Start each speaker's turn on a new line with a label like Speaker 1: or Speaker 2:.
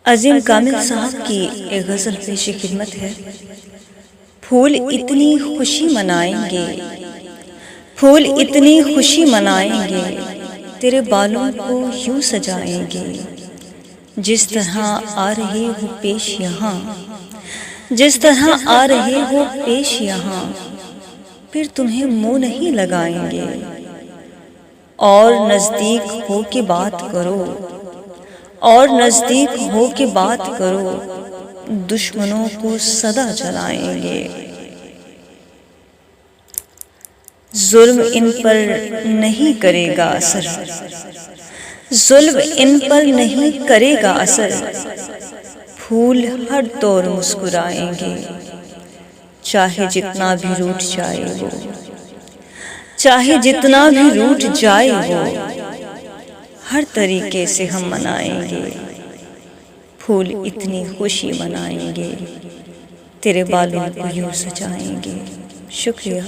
Speaker 1: अजीम कामिल साहब की एक गज़ल पेश खिदमत है। फूल इतनी खुशी मनाएंगे, फूल इतनी खुशी मनाएंगे, तेरे बालों को यूं सजाएंगे। जिस तरह आ रहे हो पेश यहाँ, जिस तरह आ रहे हो पेश यहाँ, फिर तुम्हें मुंह नहीं लगाएंगे। और नज़दीक हो के बात करो, और नज़दीक हो के बात करो, दुश्मनों को सदा जलाएंगे। जुल्म इन पर नहीं करेगा असर, जुल्म इन पर नहीं करेगा असर। फूल हर दौर मुस्कुराएंगे, चाहे जितना भी रूठ जाए वो, चाहे जितना भी रूठ जाए वो, हर तरीके से हम मनाएंगे। फूल इतनी खुशी मनाएंगे, तेरे बालों को यूं सजाएंगे। शुक्रिया।